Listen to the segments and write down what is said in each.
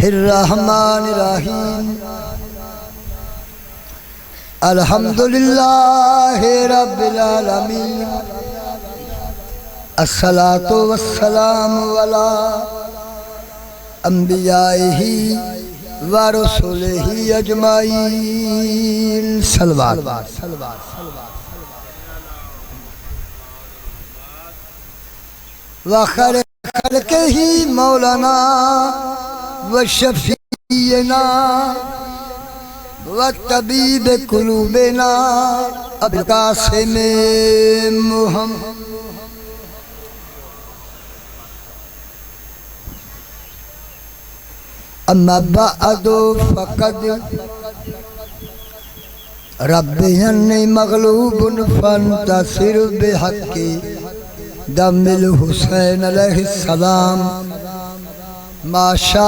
الرحمن الرحیم الحمدللہ رب العالمین الصلاۃ والسلام علی انبیائہ ورسلہ اجمعین صلوات وخیر خلقہ مولانا وشفیعنا وطبیب قلوبنا ابو القاسم محمد اما بعد فقد ربی انی مغلوب فانتصر بحق دم الحسین علیہ السلام ما شاء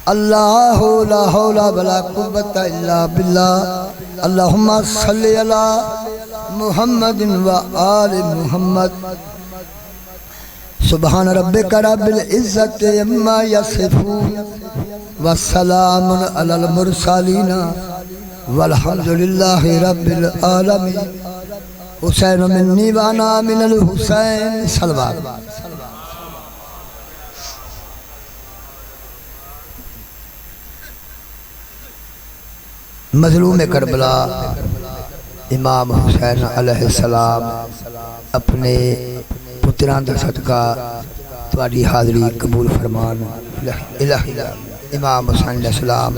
اللہ لا حول ولا قوة الا باللہ اللہم صلی علی محمد و آل محمد سبحان ربک رب العزت عما یصفون والسلام علی المرسلین والحمدللہ رب العالمین حسین منی وانا من الحسین صلوات مظلوم کربلا امام حسین علیہ السلام اپنے پتران دا صدقہ تواڈی حاضری قبول فرمان الہی امام حسین علیہ السلام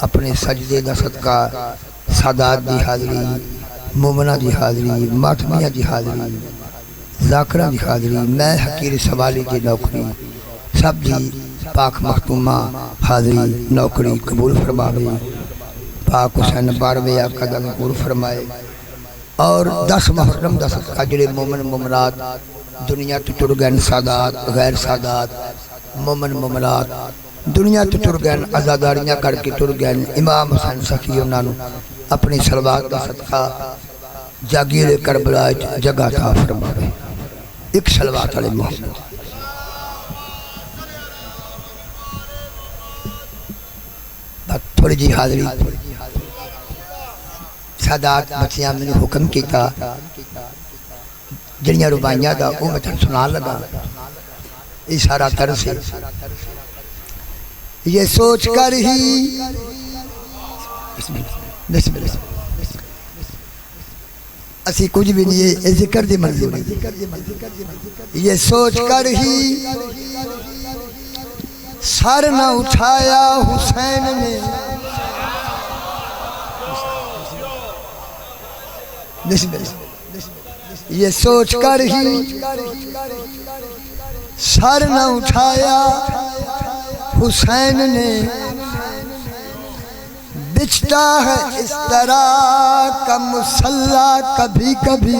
اپنے سجدے دا صدقہ سادات دی حاضری مومنہ دی حاضری ماتمیہ دی حاضری ذاکرہ دی حاضری میں حقیر سوالی دی نوکری سب دی پاک مختومہ حاضری نوکری قبول فرماوے پاک حسین باروے آقا دا قبول فرمائے اور 10 محرم دا صدقہ جڑے مومن مومنات دنیا تو ٹر گئے سادات غیر سادات مومن مومنات دنیا تو ٹر گئے عزاداریاں کر کے ٹر گئے امام حسین سخی انہاں نو اپنی صلوات دا صدقہ جاگیر کربلا جگہ عطا فرماوے ایک صلوات علی محمد تھوڑی جی حاضری سادات بچیاں میں نے حکم کیتا جنیاں ربائیاں دا وہ میں تن سنا لگا اشارہ تر سے یہ سوچ کر ہی بسم اللہ اسی کچھ بھی نہیں ہے ذکر دی منظور یہ سوچ کر ہی سر نہ اٹھایا حسین نے یہ سوچ کر ہی سر نہ اٹھایا حسین نے بچتا ہے اس طرح کا مسلح کبھی کبھی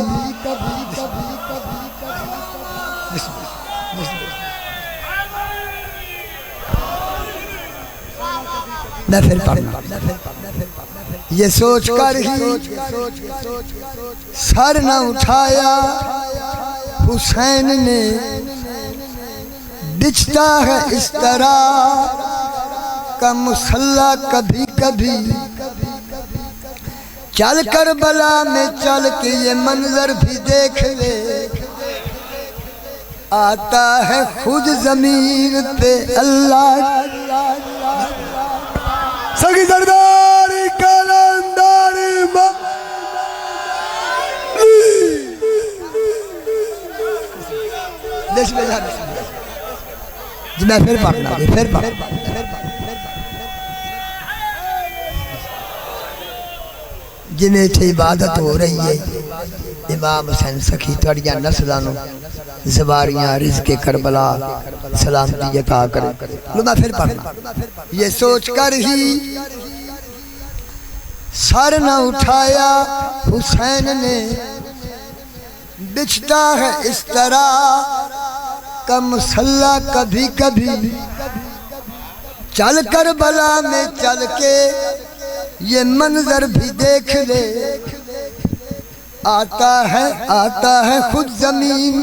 میں پھر پڑھنا یہ سوچ کر ہی سر نہ اٹھایا حسین نے بچتا ہے اس طرح کا مسلح کبھی کبھی چل کربلا میں چل کے یہ منظر بھی دیکھ لے آتا ہے خود زمین پہ اللہ سگی سرداری کلنداری جی میں پھر پڑھنا جنہیں تھی عبادت ہو رہی ہے امام حسین سخی توڑیاں نسلانوں زواریاں رزق کربلا سلامتی عطا کرے لو میں پھر پڑھنا یہ سوچ کر ہی سر نہ اٹھایا حسین نے بچتا ہے اس طرح کا مسلح کبھی کبھی چل کربلا میں چل کے یہ منظر بھی دیکھ لے آتا ہے خود زمین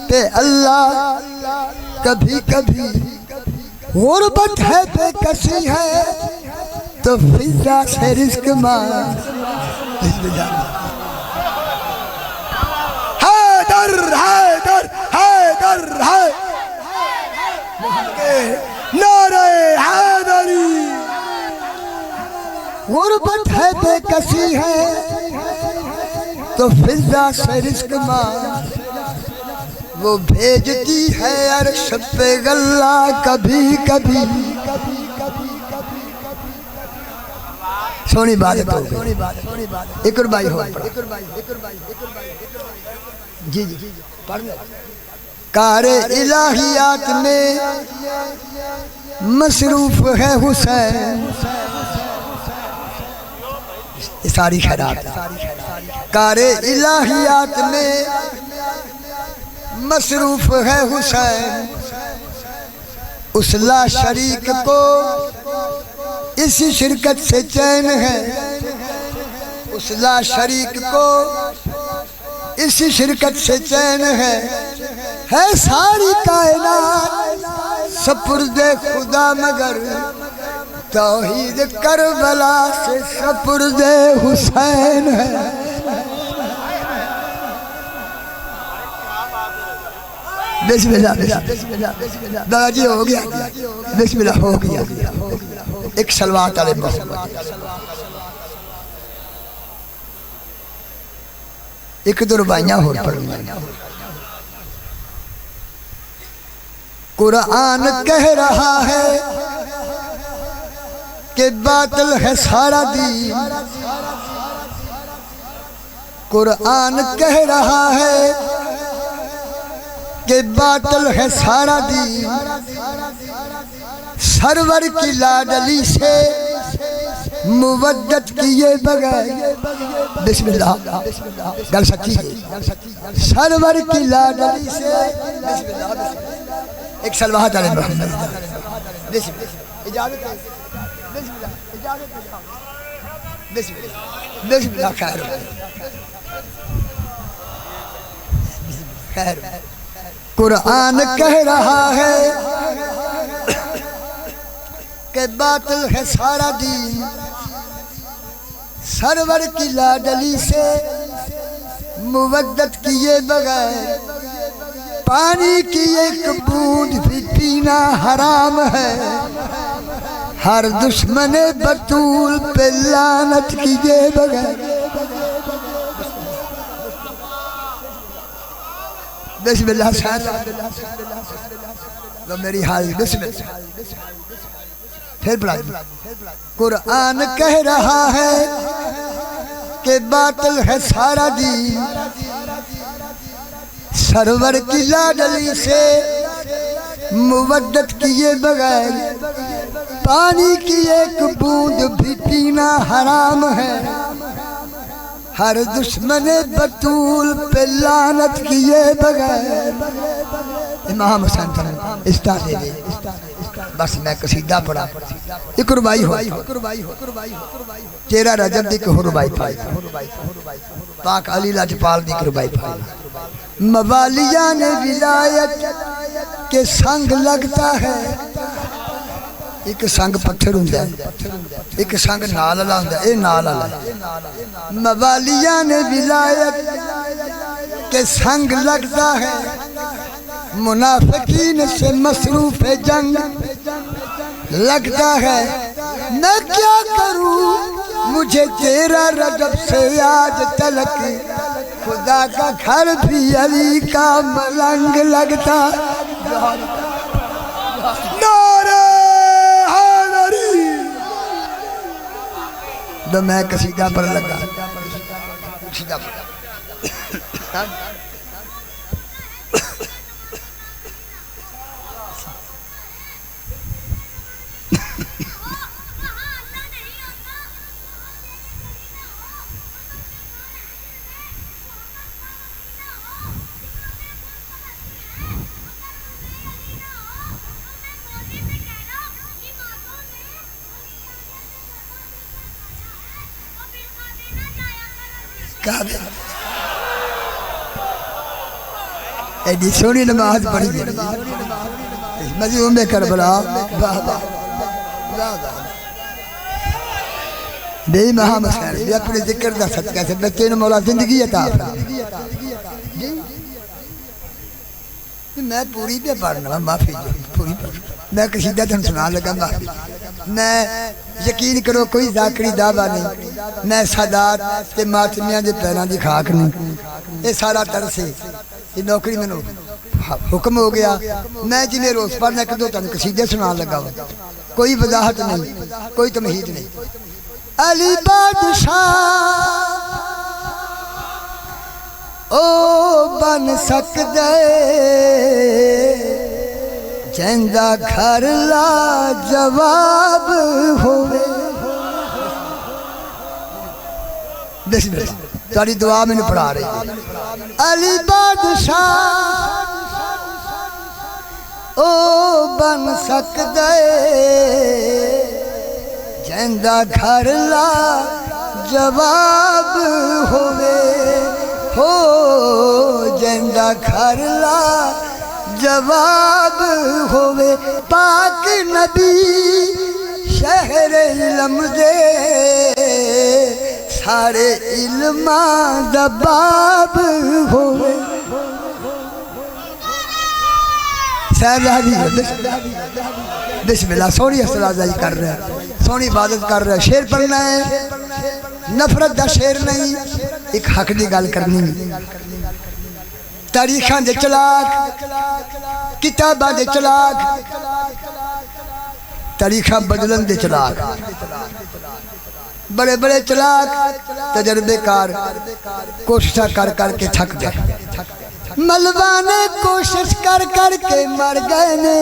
پہ اللہ کبھی کبھی غربت ہے بے کسی ہے تو فضا سے رزق مانگ حیدر حیدر حیدر نعرہ حیدری غربت ہے بے کسی ہے تو فضا سے رزق مانگ وہ بھیجتی ہے عرش پہ غلہ کبھی کبھی سونی بات ہو گئی ایک اور بھائی ہو جی جی پڑھ لیں کار الہیات میں مصروف ہے حسین ساری خیرات کار الہیات میں مصروف ہے حسین اس لا شریک کو اسی شرکت سے چین ہے اس لا شریک کو اسی شرکت سے چین ہے ساری کائنات سپرد خدا مگر توحید کربلا سے سپرد حسین ہے بسم اللہ دادا جی ہو گیا بسم اللہ ہو گیا ایک صلوات علی محمد ایک دو ربائیاں ہو پڑھیں قرآن کہہ رہا ہے کہ باطل ہے سارا دین قرآن کہہ رہا ہے کہ باطل ہے سارا دین سرور کی لاڈلی سے مودت کیے بغیر بسم اللہ گل سکی سرور کی لاڈلی سے بسم اللہ ایک صلوات علی محمد بسم اللہ اجازت ہے بسم اللہ اجازت ہے بسم اللہ خیر خیر قرآن کہہ رہا ہے کہ باطل ہے سارا دین سرور کی لاڈلی سے مودت کیے بغیر پانی کی ایک بوند بھی پینا حرام ہے ہر دشمن بطول پہ لعنت کیے بغیر بسم اللہ ساتھ میری حال بسم اللہ پھر پڑھا قرآن کہہ رہا ہے کہ باطل ہے سارا دین سرور کی لاڈلی سے مودت کیے بغیر پانی کی ایک بوند بھی پینا حرام ہے ہر دشمن بطول پہ لعنت کیے بغیر امام حسین فرمان استاد دے بس میں قصیدہ پڑھا ایک ربائی ہو تیرہ رجب دی کہ ربائی پائی پاک علی لاجپال دی کہ ربائی پائی موالیان ولایت کے سنگ لگتا ہے ایک سنگ پتھر ہوندہ ہے ایک سنگ نال اللہ ہوندہ ہے اے نال اللہ موالیان ولایت کے سنگ لگتا ہے منافقین سے مصروف جنگ لگتا ہے میں کیا کروں مجھے تیرا رجب سے آج تلک خدا کا گھر بھی علی کا ملنگ لگتا نعرہ حیدری تو میں قصیدہ پر لگا قصیدہ پر ایڈی سونی نماز پڑھی مظلوم کربلا واہ واہ واہ واہ بے محمد خیر بھی اپنے ذکر دا صدقہ سے بچے نے مولا زندگی عطا فرمائے میں پوری پہ پڑھنا معافی جو پوری میں قصیدہ تم سنا لگا معافی میں یقین کرو کوئی ذاکری دعویٰ نہیں میں سادات تے ماتمیاں دے پیران دی خاک نہیں یہ سارا طرح سے یہ نوکری میں حکم ہو گیا میں جنہیں روز پڑھنا کدو تم قصیدہ سنا لگا کوئی وضاحت نہیں کوئی تمہید نہیں علی بادشاہ او بن سکدے جیندہ گھر لا جواب ہوئے بسم اللہ تاری دعا میں نے پڑھا رہی ہے علی بادشاہ او بن سکدے جیندہ گھر لا جواب ہوئے ہو جیندہ گھر لا جواب ہوئے پاک نبی شہر علم دے سارے علماں دا باب ہوئے بسم اللہ سونی اصلاحی کر رہے ہیں سونی عبادت کر رہے ہیں شیر پڑھنا ہے نفرت دا شیر نہیں ایک حق دی گل کرنی تاریخاں دے چلاک کتاباں دے چلاک تاریخاں بدلن دے چلاک بڑے بڑے چلاک تجربے کار کوششاں کر کر کے تھک گئے ملوانے کوشش کر کر کے مر گئے نے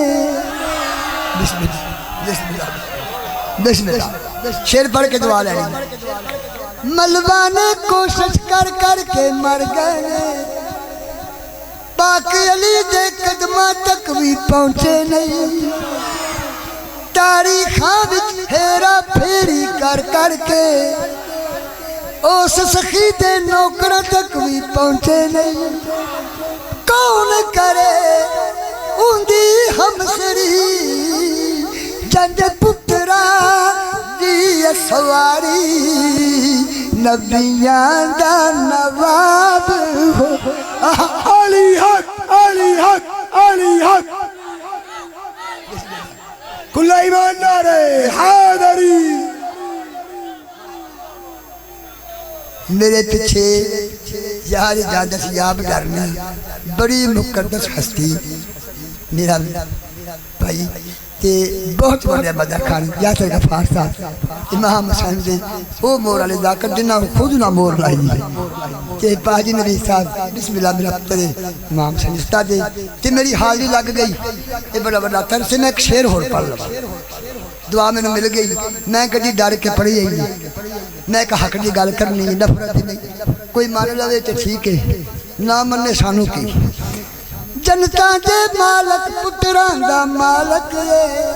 بسم اللہ بسم اللہ شیر پڑھ کے دعا لینی ملوانے کوشش کر کر کے مر گئے نے پاک علی دے قدمہ تک بھی پہنچے نہیں تاریخاں وچ ہیرا پھیری کر کر کے اس سخی دے نوکرہ تک بھی پہنچے نہیں کون کرے اندی ہمسری جنج پترا دی سواری نبیان دا نواب ہو علی حق علی حق علی حق کل ایمان نعرے حیدری میرے پیچھے یار جادت یاب کرنا بڑی مقدس ہستی میرا بھائی تے بہت بڑے مدہ خان یاسر غفار صاحب امام حسین دے وہ مور علی ذاکر جنہ خود نہ مور لائی تے پاجی نبی صاحب بسم اللہ میرا پترے امام حسین استاد دے تے میری حاضری لگ گئی یہ بڑا بڑا تر سے میں ایک شیر ہور پڑھ لگا دعا میں نے مل گئی میں کدی ڈر کے پڑھی ہے میں ایک حق دی گل کرنی نفرت نہیں کوئی مان لوے تے ٹھیک ہے نہ مننے سانو کی جنتا دے مالک پتران دا مالک ہے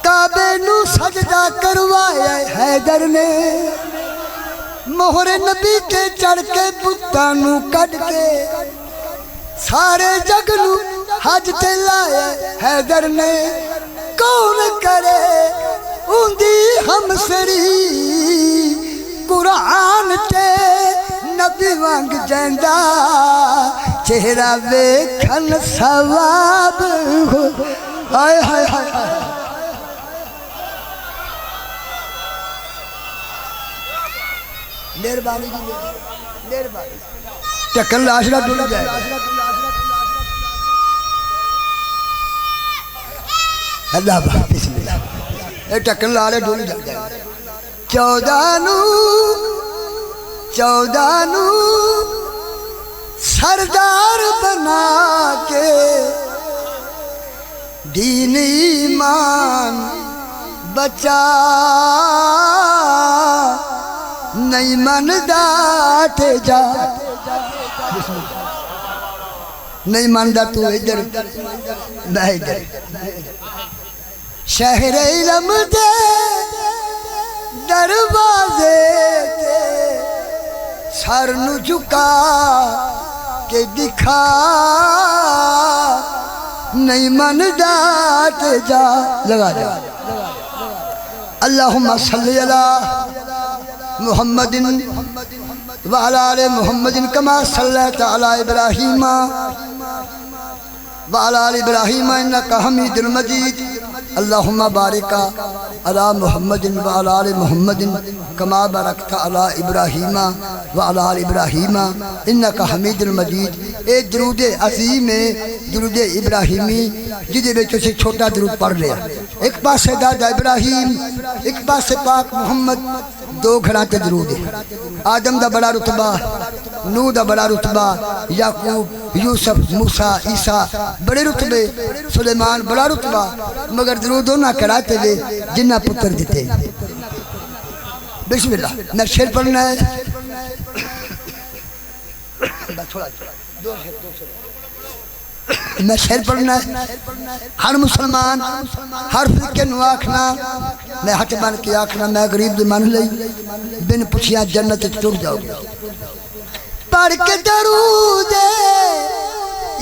کعبے نو سجدہ کروایا حیدر نے مہر نبی تے چڑھ کے پتاں نو کڈ کے سارے جگ نو حج تے لایا حیدر نے کون کرے اندی ہمسری قرآن تے نبی وانگ جیندہ چہرہ ویکھن ثواب ہو آئے ہائے ہائے مہربانی کی مہربانی ٹکن لاشرہ ڈھول جائے اللہ بات بسم اللہ اے ٹکن لارے ڈھول جائے چودہ نو سردار بنا کے دین ایمان بچا نہیں من داتے جا نہیں من دا تو ادھر میں ادھر شہر علم دے دروازے تے سر نو جھکا کے دکھا نہیں مندا تے جا لگا جا اللہم صلی علی محمد وعلی آل محمد کما صلیت علی ابراہیم وعلی آل ابراہیم انکا حمید مجید اللہم بارک علی محمد وعلی آل محمد کما بارکت علی ابراہیم وعلی آل ابراہیم انکا حمید مجید اے درود عظیم درود ابراہیمی جدے میں سے چھوٹا درود پڑھ لیا ایک پاس سے دادا ابراہیم ایک پاس سے پاک محمد دو گھراتے درود آدم دا بڑا رتبہ نوح دا بڑا رتبہ یعقوب یوسف موسیٰ عیسیٰ بڑے رتبے سلیمان بڑا رتبہ مگر درودوں نہ کراتے ہوئے جنہ پتر دیتے بسم اللہ میں شیر پڑھنا ہے میں شیر پڑھنا ہے ہر مسلمان ہر فرقے نو آکھنا میں ہٹ بن کے آکھنا میں غریب دی من لئی بن پچھیاں جنت ٹر جاؤ پڑھ کے درود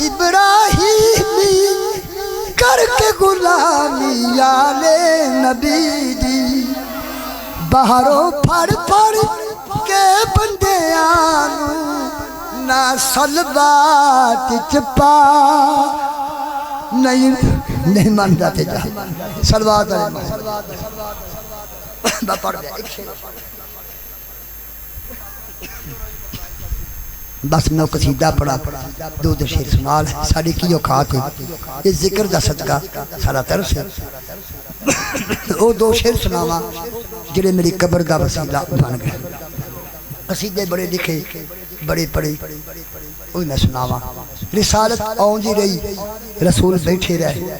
ابراہیمی کر کے غلامی آلے نبی دی باہروں پھڑ پھڑ کے بندیاں نہ سلوات چپا نہیں مانتا تے جا سلوات با پڑھ دیا ایک شیر بس میں قصیدہ پڑھا دو شیر سنال ہے ساڑی کی اوقات ہے یہ ذکر دا صدقہ سارا طرف ہے وہ دو شیر سناوا جڑے میری قبر دا وسیلہ بن گئے قصیدے بڑے لکھے بڑے پڑے وہی میں سناوا رسالت آؤندی رہی رسول بیٹھے رہے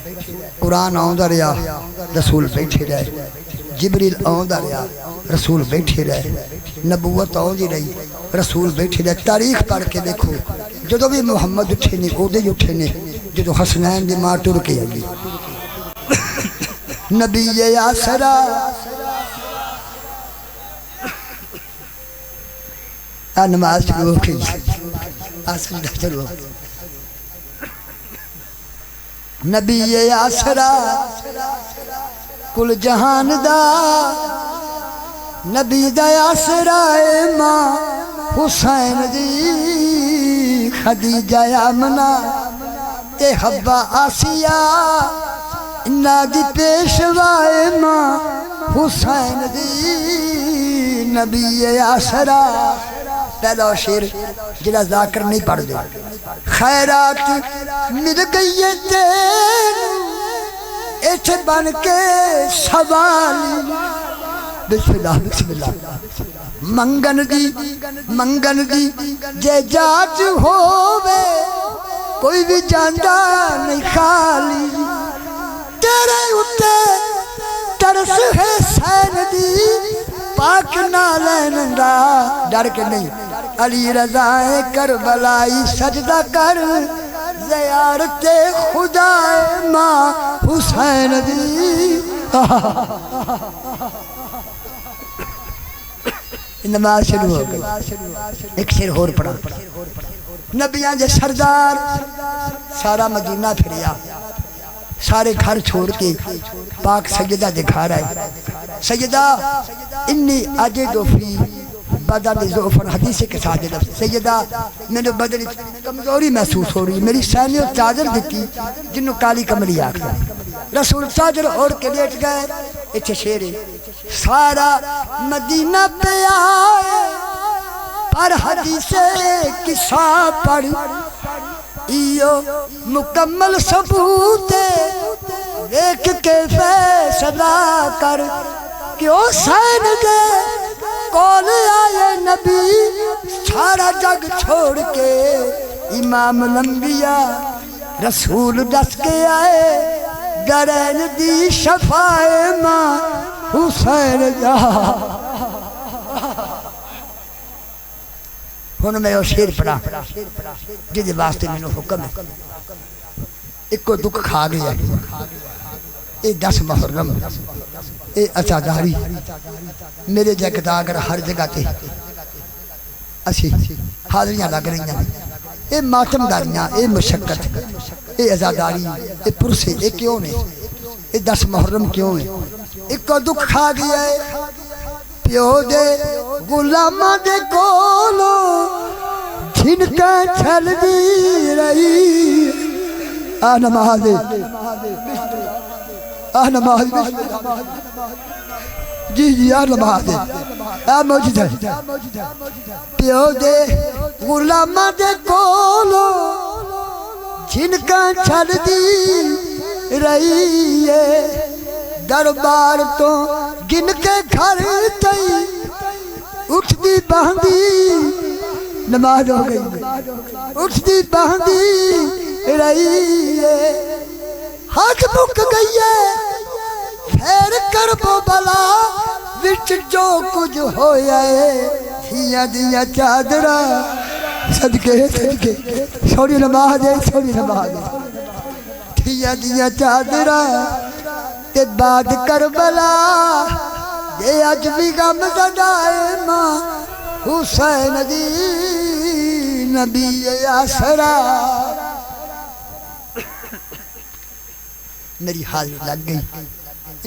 قرآن آؤندا رہا رسول بیٹھے رہے جبریل آؤندا رہا رسول بیٹھے رہے نبوت آؤندی رہی رسول بیٹھے رہے تاریخ پڑھ کے دیکھو جدو بھی محمد اٹھے نے اودے ہی اٹھے نے جدو حسنین دی ماں ٹر کے آئی نبی آسرا نماز شروع ہو گئی آسن شروع ہو نبی آسرا کل جہان دا نبی دا آسرا ماں حسین دی خدیجہ آمنہ تے حبہ آسیہ انہا دی پیشوائے ماں حسین دی نبی آسرا پہلا شیر جلا ذاکر نہیں پڑھ دے خیرات مل گئی تین ایتھے بن کے سوالی بسم اللہ منگن دی جے جاج ہووے کوئی بھی جاندہ نہیں خالی تیرے اتے ترس ہے سین دی پاک نالین دا ڈر کے نہیں علی رضائے کربلائی سجدہ کر زیارت خدا ماں حسین دی نماز شروع ہو گئی ایک شیر اور پڑھا نبیاں جے سردار سارا مدینہ پھریا سارے گھر چھوڑ کے پاک سیدہ دکھا رہا ہے سیدہ انی اجدو فی بدن ضعفن حدیث کے ساتھ لفظ سیدہ میں نے بدن کمزوری محسوس ہو رہی میری سینیوں چادر دیتی جنہوں کالی کملی آکھتا رسول چادر اوڑھ کے لیٹ گئے اچھے شیرے سارا مدینہ پہ آئے پر حدیث قصہ پڑھ ایو مکمل ثبوت دیکھ کے فیصلہ کر کہ حسین دے کول آئے نبی سارا جگ چھوڑ کے امام الانبیاء رسول دس کے آئے گرین دی شفائے ماں حسین جا ہن میں وہ شیر پڑھا جدے واسطے میں نے حکم ہے ایک کو دکھ کھا گیا اے 10 محرم اے عزاداری میرے جگہ اگر ہر جگہ تے اسی حاضریاں لگ رہی ہیں اے ماتم داریاں اے مشقت اے عزاداری اے پرسے اے کیوں نے اے 10 محرم کیوں ہے ایک کو دکھ کھا گیا ہے پیو دے غلامہ دے کولو جن کا چھل دی رہی نماز نماز جی جی نماز موجود ہے پیو دے غلامہ دے کولو جن کا چھل دی رہی ہے دربار تو گن کے گھر تئی اٹھ دی بہندی نماز ہو گئی اٹھ دی بہندی رہی ہے ہاتھ بک گئی ہے پھیر کر بو بلا وچ جو کچھ ہویا ہے دھیاں دیا چادرہ صدقے صدقے چھوڑی نماز ہے چھوڑی نماز ہے دھیاں دیا چادرہ تے بعد کربلا یہ اج بھی غم زدائے ماں حسین دی نبی آسرا میری حاضری لگ گئی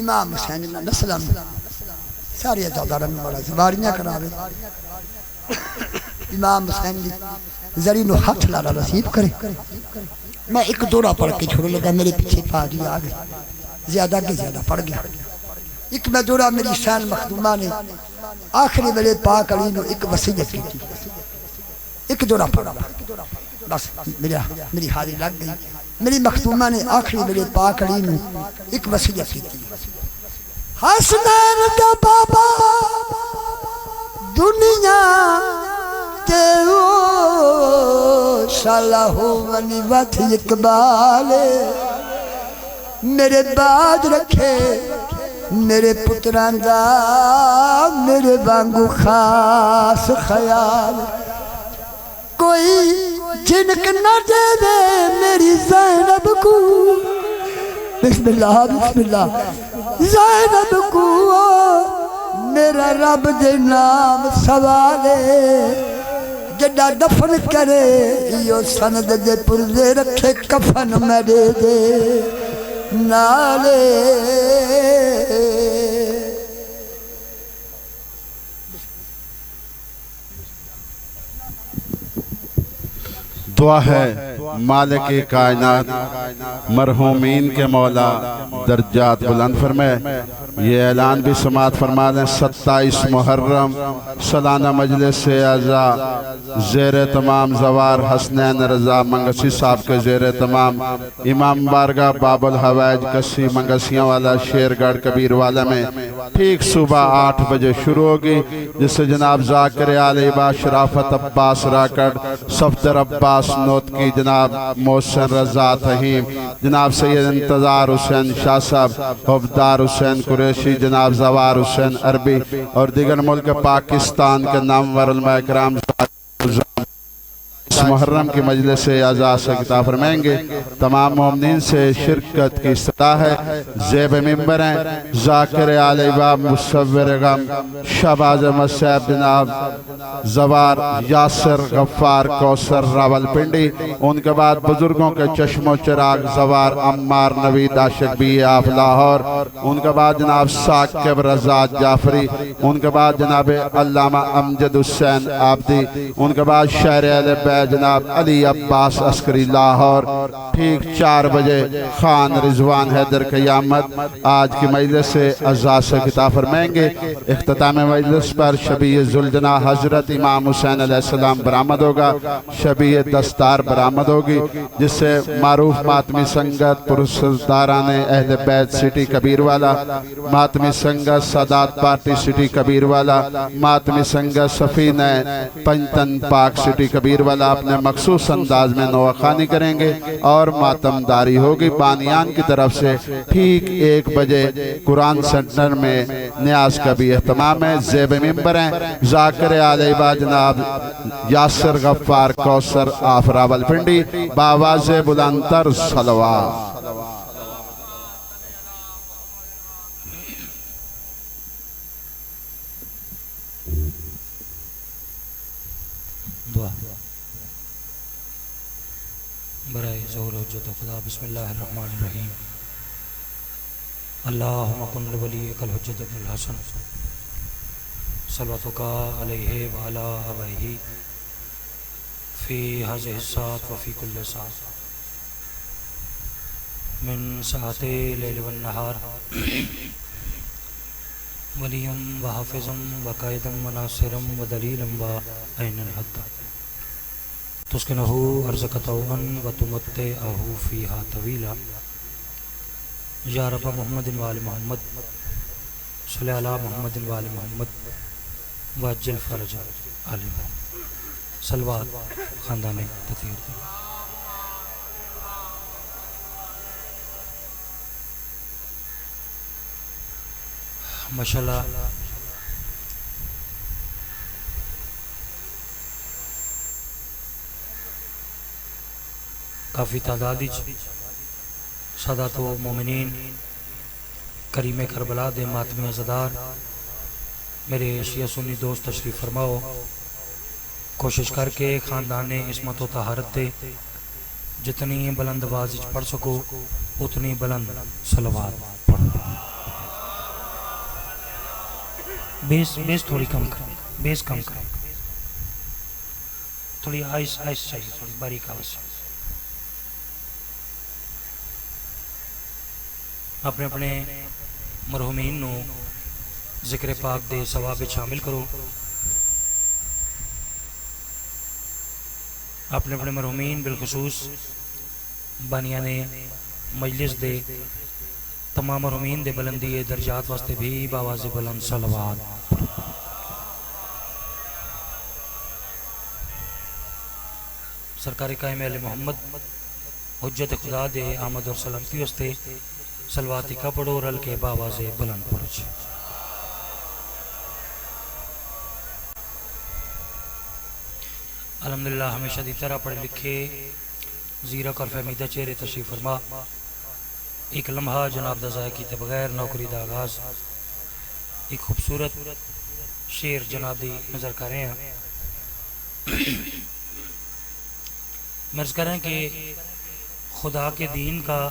امام حسین نسلم سارے عزاداروں میں بڑا زواریاں کرا رہے امام حسین دی زری نو ہاتھ لالا نصیب کرے میں ایک دورہ پڑھ کے چھوڑ لگا میرے پیچھے پاگی آگئے زیادہ کے زیادہ پڑھ گیا ایک میں دورہ میری حسین مخدومہ نے آخری میرے پاک علی نو ایک وسیعت کی تھی ایک دورہ پڑھا بس میری حاضری لگ گئی میری مخدومہ نے آخری میرے پاک علی نو ایک وسیعت کی تھی حسنین کا بابا دنیا تے وہ صلاح ونی وقت اقبال میرے بعد رکھے میرے پتران دا میرے بانگو خاص خیال کوئی جنک نہ دے دے میری زینب کو بسم اللہ زینب کو میرا رب دے نام سوالے جڑا دفن کرے یہ سند دے پردے رکھے کفن میرے دے نالے دعا ہے مالک کائنات مرحومین کے مولا درجات بلند فرمائے یہ اعلان بھی سماعت فرما دیں 27 محرم سالانہ مجلس اعزا زیر تمام زوار حسنین رضا منگسی صاحب کے زیر تمام امام بارگاہ باب الحوائج کسی منگسیاں والا شیرگڑھ کبیر والا میں ٹھیک صبح 8 بجے شروع ہوگی جس سے جناب ذاکر علیبہ شرافت عباس راکڑ صفدر عباس نوت کی جناب محسن رضا تحیم جناب سید انتظار حسین شاہ صاحب حفدار حسین قریشی جناب زوار حسین عربی اور دیگر ملک پاکستان کے نامور علماء کرام اس محرم کی مجلس اعزاز سے خطاب فرمائیں گے تمام مومنین سے شرکت کی استدعا ہے زیب ممبر ہیں ذاکر علیبہ مصور غم شہباز احمد صاحب جناب زوار یاسر غفار کوثر راول پنڈی ان کے بعد بزرگوں کے چشم و چراغ زوار عمار نوید عاشق بی آف لاہور ان کے بعد جناب ثاقب رضا جعفری ان کے بعد جناب علامہ امجد حسین عابدی ان کے بعد شہر اہل بیت جناب علی عباس عسکری لاہور ٹھیک 4 بجے خان رضوان حیدر قیامت آج کی مجلس سے اعزاز سے خطاب فرمائیں گے اختتام مجلس پر شبیہ ذوالجناح حضرت امام حسین علیہ السلام برآمد ہوگا شبیہ دستار برآمد ہوگی جس سے معروف ماتمی سنگت پرسرداران اہل بیت سٹی کبیر والا ماتمی سنگت سادات پارٹی سٹی کبیر والا ماتمی سنگت سفینہ پنجتن پاک سٹی کبیر والا اپنے مخصوص انداز میں نوخانی کریں گے اور ماتم داری ہوگی بانیان کی طرف سے ٹھیک 1 بجے قرآن سنٹر میں نیاز کا بھی اہتمام ہے زیب ممبر ہیں ذاکر علیبہ جناب یاسر غفار کوثر آف راول پنڈی باواز بلندر صلوات برائے ظہور حجت خدا بسم اللہ الرحمن الرحیم اللہم کن لولیک الحجت ابن الحسن صلواتک علیہ وعلا آبائہ فی ہذہ الساعۃ وفی کل ساعۃ من ساعت لیل والنہار ولیم وحافظم وقائدم وناصرم ودلیلم وعین الحق تسکنہ ارزق طوعا وتمتعہ فیہا طویلا یا رب محمد وآل محمد صلی علی محمد وآل محمد واجل فرج آل محمد صلوات خاندان تطہیر ماشاءاللہ کافی تعداد سادات و مومنین کریم کربلا دے ماتمی عزدار میرے شیعہ سنی دوست تشریف فرماؤ کوشش کر کے خاندان عصمت و طہارت دے جتنی بلند آواز پڑھ سکو اتنی بلند صلوات پڑھو بیس تھوڑی کم کریں بیس کم کریں تھوڑی آئس چاہیے تھوڑی باریک آواز اپنے اپنے مرحومین نو ذکر پاک دے ثواب شامل کرو اپنے اپنے مرحومین بالخصوص بانیان مجلس دے تمام مرحومین دے بلندی درجات واسطے بھی باواز بلند صلوات سرکار قائم علی محمد حجت خدا دے آمد اور سلامتی واسطے صلواتی کا پڑھو رل کے باواز بلند پڑھو الحمدللہ ہمیشہ دی طرح پڑھ لکھے زیرک اور فہمیدہ چہرے تشریف فرما ایک لمحہ جناب دا ضائع کیتے بغیر نوکری دا آغاز ایک خوبصورت شعر جناب دی نظر کر رہے ہیں مرض کریں کہ خدا کے دین کا